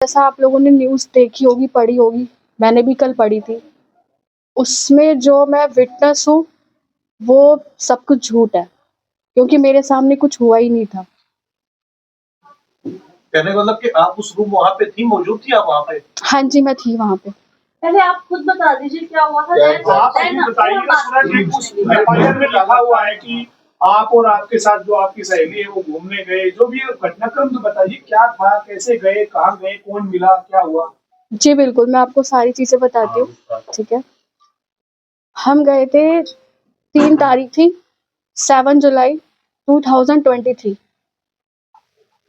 जैसा आप लोगों ने न्यूज़ देखी होगी, पढ़ी होगी, मैंने भी कल पढ़ी थी। उसमें जो मैं विटनेस हूँ, वो सब कुछ झूठ है, क्योंकि मेरे सामने कुछ हुआ ही नहीं था। कहने का मतलब कि आप उस रूम वहाँ पे थी, मौजूद थी आप वहाँ पे? हाँ जी, मैं थी वहाँ पे। पहले आप खुद बता दीजिए क्या हुआ था। आप अभी बताइए, उस एफआईआर में लिखा हुआ है कि आप और आपके साथ जो आपकी सहेली है वो घूमने गए, जो भी घटनाक्रम तो बताइए, क्या था, कैसे गए, कहाँ गए, कौन मिला, क्या हुआ? जी, बिल्कुल, मैं आपको सारी चीज़ें बताती हूँ, ठीक है? हम गए थे, 3 तारीख थी, 7 जुलाई 2023।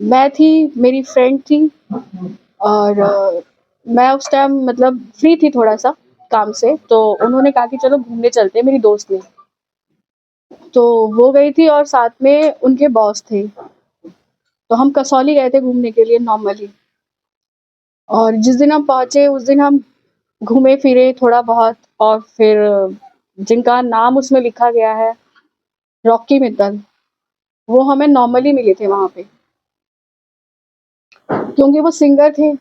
मैं थी, मेरी फ्रेंड थी और मैं उस टाइम मतलब फ्री थी थोड़ा-सा काम से, तो उन्होंने कहा कि चलो घूमने चलते हैं, मेरी दोस्त ने। तो वो गई थी और साथ में उनके बॉस थे। तो हम कसौली गए थे घूमने के लिए नॉर्मली। और जिस दिन हम पहुँचे उस दिन हम घूमे-फिरे थोड़ा बहुत और फिर जिनका नाम उसमें लिखा गया है, रॉकी मित्तल, वो हमें नॉर्मली मिले थे वहाँ पे। क्योंकि वो सिंगर थे,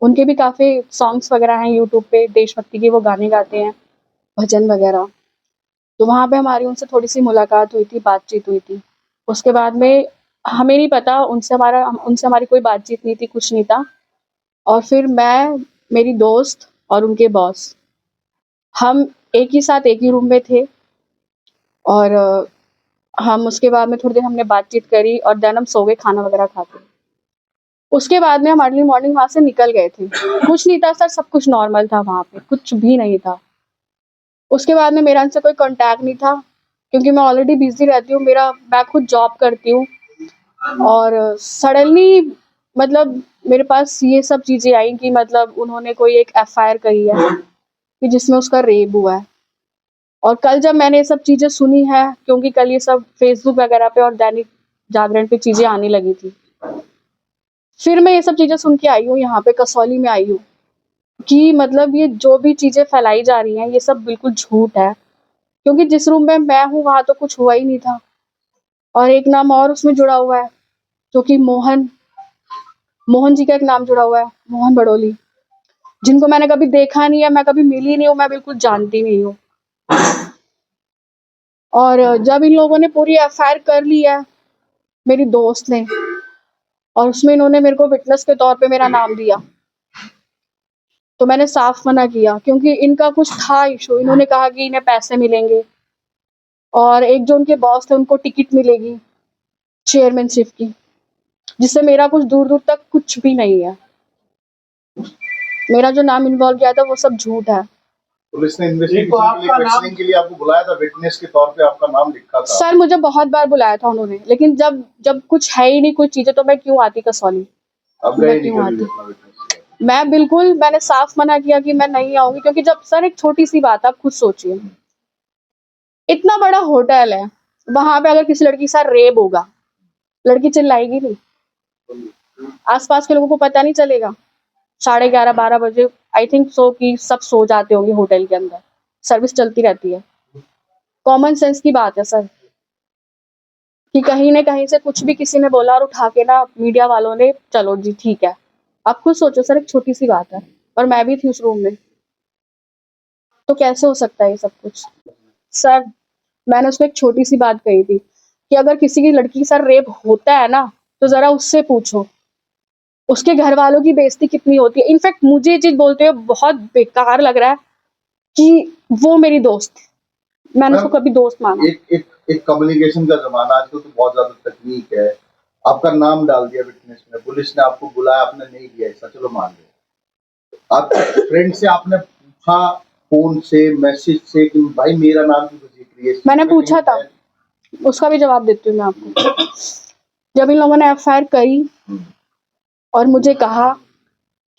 उनके भी काफ़ी सॉन्ग्स वगैरह हैं यूट्यूब पे, देशभक्ति के वो गाने गाते हैं, भजन वगैरह। तो वहाँ पे हमारी उनसे थोड़ी-सी मुलाकात हुई थी, बातचीत हुई थी। उसके बाद में हमें नहीं पता उनसे हमारी कोई बातचीत नहीं थी, कुछ नहीं था। और फिर मैं, मेरी दोस्त और उनके बॉस, हम एक ही साथ एक ही रूम में थे और हम उसके बाद में थोड़ी देर हमने बातचीत करी और देन हम सो गए खाना वगैरह खा के। उसके बाद में हम अर्ली मॉर्निंग वहाँ से निकल गए थे। कुछ नहीं था सर, सब कुछ नॉर्मल था वहाँ पे, कुछ भी नहीं था। उसके बाद में मेरा उनसे कोई कॉन्टैक्ट नहीं था, क्योंकि मैं ऑलरेडी बिज़ी रहती हूँ, मैं खुद जॉब करती हूँ और सडनली मतलब मेरे पास ये सब चीज़ें आई कि मतलब उन्होंने कोई एक एफआईआर करी है कि जिसमें उसका रेप हुआ है। और कल जब मैंने ये सब चीज़ें सुनी है, क्योंकि कल ये सब फेसबुक वगैरह पे और दैनिक जागरण पे चीज़ें आने लगी थी। फिर मैं ये सब चीज़ें सुन के आई हूँ, यहाँ पे कसौली में आई हूँ कि मतलब ये जो भी चीज़ें फैलाई जा रही हैं, ये सब बिल्कुल झूठ है। क्योंकि जिस रूम में मैं हूँ, वहाँ तो कुछ हुआ ही नहीं था। और एक नाम और उसमें जुड़ा हुआ है, जो कि मोहन मोहन जी का एक नाम जुड़ा हुआ है, मोहन बड़ोली, जिनको मैंने कभी देखा नहीं है, मैं कभी मिली नहीं हूँ, मैं बिल्कुल जानती नहीं हूँ। और जब इन लोगों ने पूरी एफआईआर कर ली है, मेरी दोस्त ने, और उसमें इन्होंने मेरे को विटनेस के तौर पे मेरा नाम दिया, तो मैंने साफ मना किया, क्योंकि इनका कुछ था इशू। इन्होंने कहा कि इन्हें पैसे मिलेंगे और एक जो उनके बॉस थे उनको टिकट मिलेगी चेयरमैनशिप की, जिससे मेरा कुछ दूर-दूर तक कुछ भी नहीं है। मेरा जो नाम इन्वॉल्व किया था वो सब झूठ है। पुलिस ने इन्वेस्टिगेशन के लिए आपको बुलाया था, विटनेस के तौर पे आपका नाम लिखा था। सर मुझे बहुत बार बुलाया था उन्होंने, लेकिन जब कुछ है ही नहीं कोई चीज़ें, तो मैं क्यों आती कसौली? अब मैं क्यों आती? मैंने साफ मना किया कि मैं नहीं आऊँगी, क्योंकि जब सर एक छोटी-सी बात आप खुद सोचिए, इतना बड़ा होटल है, वहाँ पे अगर किसी लड़की के साथ रेप होगा, लड़की चिल्लाएगी नहीं? आस-पास के लोगों को पता नहीं चलेगा? 11:30 12 बजे आई थिंक सो कि सब सो जाते होंगे होटल के अंदर, सर्विस चलती रहती है। कॉमन सेंस की बात है सर, कि कहीं न कहीं से कुछ भी किसी ने बोला और उठा के ना मीडिया वालों ने, चलो जी ठीक है। आप खुद सोचो सर, एक छोटी-सी बात है और मैं भी थी उस रूम में। तो कैसे हो सकता है ये सब कुछ? सर, मैंने उसको एक छोटी-सी बात कही थी कि अगर किसी की लड़की के साथ रेप होता है ना, तो ज़रा उससे पूछो। उसके घरवालों की बेइज़्ज़ती कितनी होती है। इनफैक्ट मुझे ये चीज़ बोलते हुए बहुत बेकार लग रहा है कि वो मेरी दोस्त थी। मैंने उसको कभी दोस्त माना। एक कम्युनिकेशन का ज़माना, आजकल तो बहुत ज़्यादा तकनीक है। आपका नाम डाल दिया विटनेस में, पुलिस ने आपको बुलाया, आपने नहीं दिया हिस्सा, चलो मान लिया। आप फ्रेंड से आपने पूछा फ़ोन से, मैसेज से कि भाई मेरा नाम क्यों ज़िक्र है? मैंने पूछा था, उसका भी जवाब देती हूँ मैं आपको। जब इन लोगों ने एफआईआर करी और मुझे कहा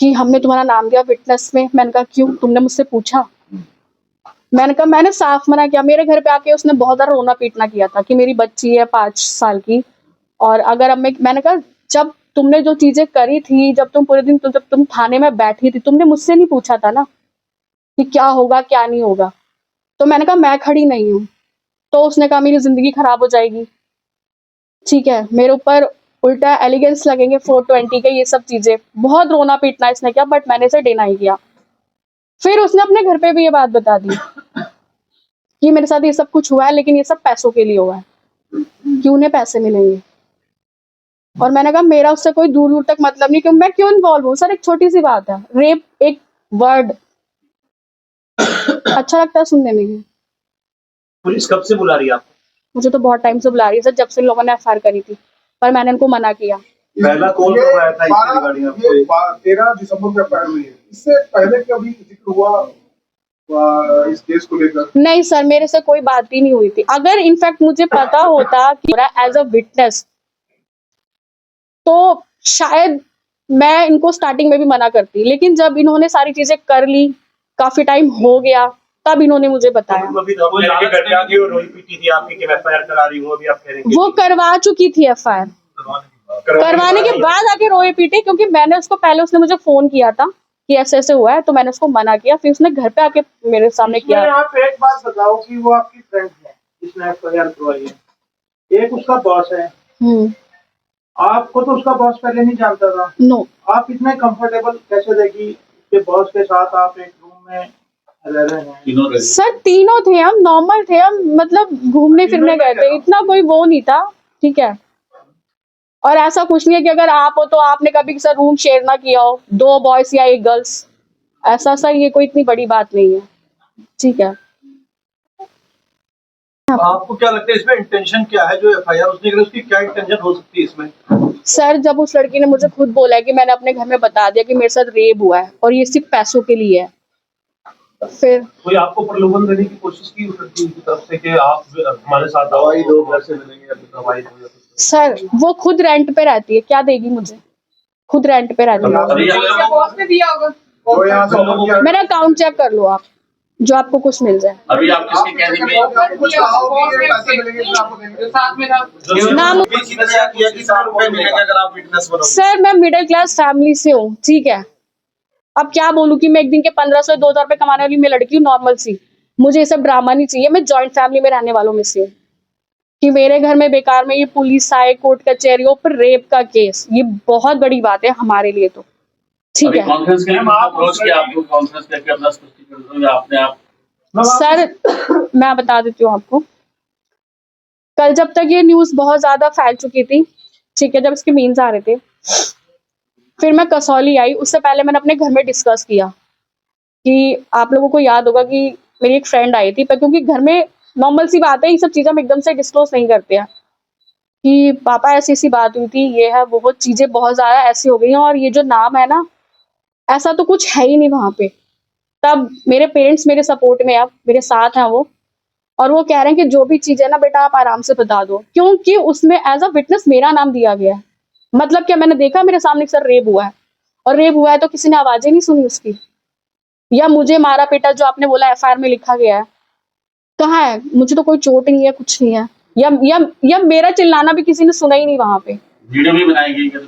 कि हमने तुम्हारा नाम दिया विटनेस में, मैंने कहा क्यों? तुमने मुझसे पूछा? मैंने कहा, मैंने साफ मना किया। मेरे घर पे आके उसने बहुत ज़्यादा रोना-पीटना किया था कि मेरी बच्ची है 5 साल की, और अगर अब मैंने कहा जब तुमने जो चीज़ें करी थी, जब तुम पूरे दिन जब तुम थाने में बैठी थी, तुमने मुझसे नहीं पूछा था ना कि क्या होगा, क्या नहीं होगा? तो मैंने कहा मैं खड़ी नहीं हूँ। तो उसने कहा मेरी ज़िंदगी खराब हो जाएगी। ठीक है, मेरे ऊपर उल्टा एलिगेंस लगेंगे 420 के, ये सब चीजें बहुत रोना पीटना इसने किया, बट मैंने इसे डिनाई किया। फिर उसने अपने घर पे भी ये बात बता दी कि मेरे साथ ये सब कुछ हुआ है, लेकिन ये सब पैसों के लिए हुआ है, कि उन्हें पैसे मिलेंगे। और मैंने कहा मेरा उससे कोई दूर दूर तक मतलब नहीं, क्यों मैं क्यों इन्वॉल्व हूँ सर, एक छोटी सी बात है, रेप एक वर्ड अच्छा लगता है सुनने में। पुलिस कब से बुला रही है आपको? मुझे तो बहुत टाइम से बुला रही है सर, जब से इन लोगों ने एफआईआर करी थी, पर मैंने इनको मना किया। पहला कॉल कब आया था इसके रिगार्डिंग आपको? 13 दिसंबर को एफआईआर हुई है। इससे पहले कभी जिक्र हुआ इस केस को लेकर? नहीं सर, मेरे से कोई बात ही नहीं हुई थी। अगर इनफैक्ट मुझे पता होता कि एज अ विटनेस, तो शायद मैं इनको स्टार्टिंग में भी मना करती, लेकिन जब इन्होंने सारी चीजें कर ली, काफी टाइम हो गया, तब इन्होंने मुझे बताया। अभी तो वो लड़के घर पे आके और रोई पीटी थी आपकी कि मैं एफआईआर करा रही हूँ, अभी आप कह रहे हैं वो करवा चुकी थी एफआईआर, करवाने के बाद आके रोए पीटे, क्योंकि मैंने उसको पहले, उसने मुझे फोन किया था कि ऐसे ऐसे हुआ है, तो मैंने उसको मना किया, फिर उसने घर पे आके मेरे सामने किया। आप एक बात बताओ कि वो आपकी फ्रेंड है जिसने एफआईआर करवाई है, एक उसका बॉस है, आपको तो उसका बॉस पहले नहीं जानता था। नो, आप इतने कंफर्टेबल कैसे थे कि उसके बॉस के साथ आप एक रूम में रह रहे हैं? सर तीनों थे हम, नॉर्मल थे हम, मतलब घूमने फिरने गए थे, इतना कोई वो नहीं था, ठीक है। और ऐसा कुछ नहीं है कि अगर आप हो तो आपने कभी सर रूम शेयर ना किया हो, 2 बॉयज या 1 गर्ल्स, ऐसा सर ये कोई इतनी बड़ी बात नहीं है, ठीक है। आपको क्या लगता है इसमें इंटेंशन क्या है? जो एफआईआर उसने करी, उसकी क्या इंटेंशन हो सकती है इसमें? सर जब उस लड़की ने मुझे खुद बोला है कि मैंने अपने घर में बता दिया कि मेरे साथ रेप हुआ है और ये सिर्फ पैसों के लिए है, फिर कोई आपको प्रलोभन देने की कोशिश की उस लड़की की तरफ से कि आप हमारे साथ दवाई दो, घर से मिलेंगे, या फिर दवाई दो या कुछ? सर वो खुद रेंट पे रहती है, क्या देगी मुझे, खुद रेंट पे रहती है। बॉस ने दिया होगा। तो यहाँ से मेरा अकाउंट चेक कर लो आप, जो आपको कुछ मिल जाए। अभी आप किसके कहने में कुछ कहो कि ये पैसे मिलेंगे तो आपको देंगे। साथ में था। नाम किया कि ₹7 मिलेगा अगर आप विटनेस बनोगे? सर मैं मिडिल क्लास फैमिली से हूँ, ठीक है। अब क्या बोलूँ कि मैं एक दिन के 1500 2000 रुपए कमाने वाली मैं लड़की हूँ, नॉर्मल सी, मुझे ये सब ड्रामा नहीं चाहिए। मैं जॉइंट फैमिली में रहने वालों में से हूँ, कि मेरे घर में बेकार में ये पुलिस आए, कोर्ट कचहरियों पर रेप का केस, ये बहुत बड़ी बात है हमारे लिए, तो ठीक है। कॉन्फ्रेंस के लिए अप्रोच किया आपको, कॉन्फ्रेंस करके अपना स्पष्टीकरण दो या अपने आप? सर मैं बता देती हूँ आपको, कल जब तक ये न्यूज़ बहुत ज़्यादा फैल चुकी थी, ठीक है, जब इसके मीम्स आ रहे थे, फिर मैं कसौली आई, उससे पहले मैंने अपने घर में डिस्कस किया कि आप लोगों को याद होगा कि मेरी एक फ्रेंड आई थी, पर क्योंकि घर में नॉर्मल सी बात है, ये सब चीज़ें हम एकदम से डिस्क्लोज नहीं करते हैं कि पापा ऐसी ऐसी बात हुई थी, ये है वो चीज़ें बहुत ज़्यादा ऐसी हो गई हैं, और ये जो नाम है ना, ऐसा तो कुछ है ही नहीं वहाँ पे। तब मेरे पेरेंट्स मेरे सपोर्ट में, अब मेरे साथ हैं वो, और वो कह रहे हैं कि जो भी चीज़ है ना बेटा आप आराम से बता दो, क्योंकि उसमें एज अ विटनेस मेरा नाम दिया गया है। मतलब क्या, मैंने देखा मेरे सामने सर रेप हुआ है, और रेप हुआ है तो किसी ने आवाज़ें नहीं सुनी उसकी, या मुझे मारा पीटा जो आपने बोला एफआईआर में लिखा गया है, कहाँ है? मुझे तो कोई चोट नहीं है, कुछ नहीं है, या मेरा चिल्लाना भी किसी ने सुना ही नहीं वहां पे। वीडियो भी बनाई गई क्या?